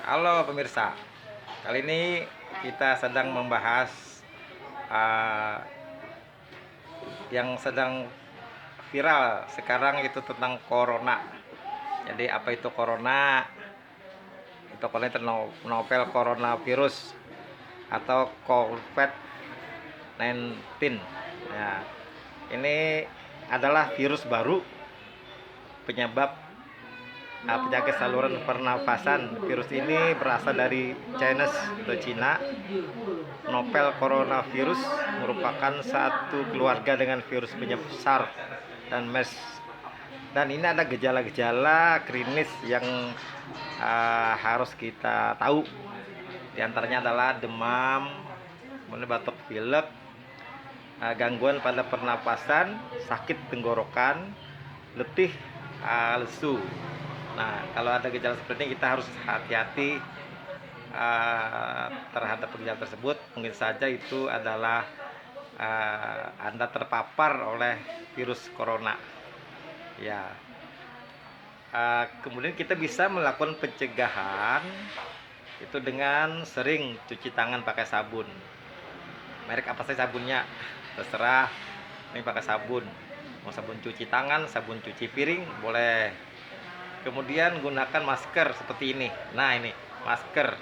Halo pemirsa, kali ini kita sedang membahas uh, yang sedang viral sekarang itu tentang corona. Jadi apa itu corona? Itu novel coronavirus atau COVID-19. Ya, ini adalah virus baru penyebab penyakit saluran pernafasan. Virus ini berasal dari Cina. Novel coronavirus merupakan satu keluarga dengan virus penyebab SARS dan MERS. Dan ini ada gejala-gejala klinis yang harus kita tahu. Di antaranya adalah demam, kemudian batuk pilek, gangguan pada pernapasan, sakit tenggorokan, letih, lesu. Nah, kalau ada gejala seperti ini kita harus hati-hati terhadap gejala tersebut. Mungkin saja itu adalah Anda terpapar oleh virus corona. Ya. Kemudian kita bisa melakukan pencegahan itu dengan sering cuci tangan pakai sabun. Merek apa saja sabunnya terserah. Ini pakai sabun. Mau sabun cuci tangan, sabun cuci piring boleh. Kemudian gunakan masker seperti ini. Nah, ini masker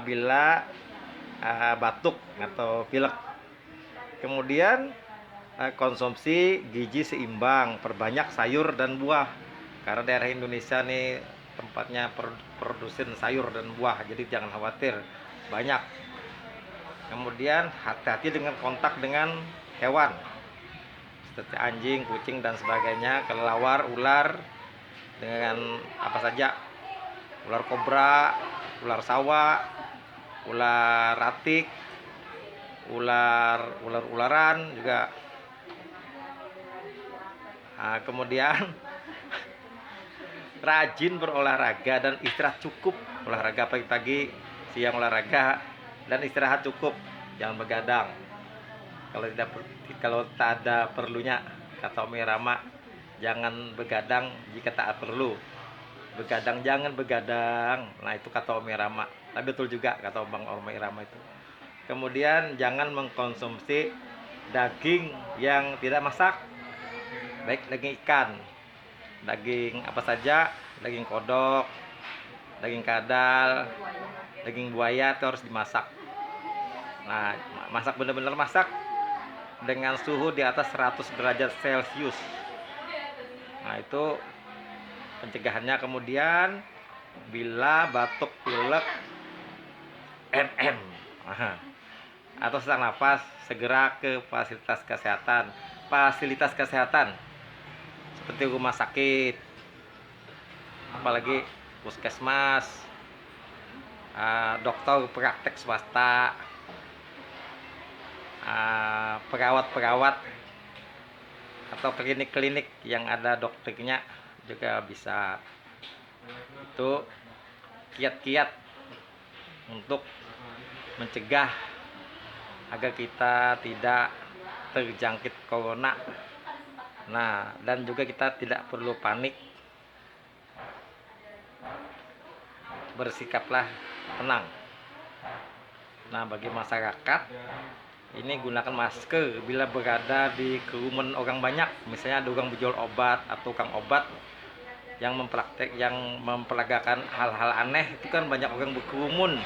bila batuk atau pilek. Kemudian konsumsi gizi seimbang, perbanyak sayur dan buah. Karena daerah Indonesia nih tempatnya produsen sayur dan buah, jadi jangan khawatir, banyak. Kemudian hati-hati dengan kontak dengan hewan seperti anjing, kucing dan sebagainya, kelelawar, ular dengan apa saja, ular kobra, ular sawah, ular ratik, ular-ularan juga. Kemudian rajin berolahraga dan istirahat cukup. Olahraga pagi-pagi, siang olahraga, dan istirahat cukup, jangan begadang. Kalau tak ada perlunya, kata Umi Rama, jangan begadang jika tak perlu. Jangan begadang. Nah, itu kata Umi Rama. Tapi betul juga kata Bang Umi Rama itu. Kemudian jangan mengkonsumsi daging yang tidak masak, baik daging ikan, daging apa saja, daging kodok, daging kadal, daging buaya itu harus dimasak. Nah, masak benar-benar masak dengan suhu di atas 100 derajat Celcius. Nah, itu pencegahannya. Kemudian bila batuk pilek atau sesak nafas, segera ke fasilitas kesehatan seperti rumah sakit, apalagi puskesmas, dokter praktek swasta, perawat atau klinik-klinik yang ada dokternya juga bisa. Itu kiat-kiat untuk mencegah agar kita tidak terjangkit corona. Nah, dan juga kita tidak perlu panik. Bersikaplah tenang. Nah, bagi masyarakat ini gunakan masker bila berada di kerumunan orang banyak. Misalnya ada orang berjual obat atau tukang obat yang memperagakan hal-hal aneh, itu kan banyak orang berkerumun.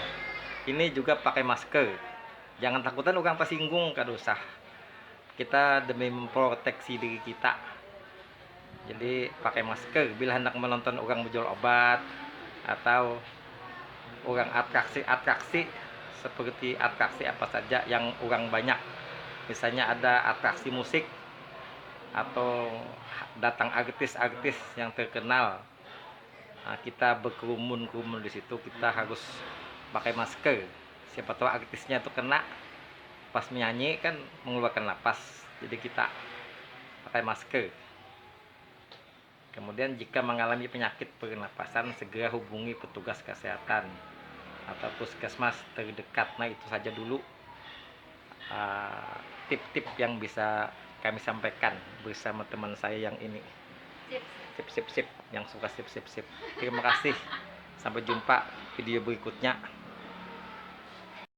Ini juga pakai masker. Jangan takutan orang tersinggung, kada usah. Kita demi memproteksi diri kita. Jadi pakai masker bila hendak menonton orang berjual obat atau orang atraksi seperti atraksi apa saja yang orang banyak. Misalnya ada atraksi musik atau datang artis-artis yang terkenal. Nah, kita berkerumun di situ, kita harus pakai masker. Siapa tahu artisnya itu kena pas menyanyi kan mengeluarkan napas, jadi kita pakai masker. Kemudian jika mengalami penyakit pernapasan, segera hubungi petugas kesehatan atau puskesmas terdekat. Nah, itu saja dulu tip-tip yang bisa kami sampaikan bersama teman saya yang ini. Sip. Yang suka sip. Terima kasih. Sampai jumpa video berikutnya.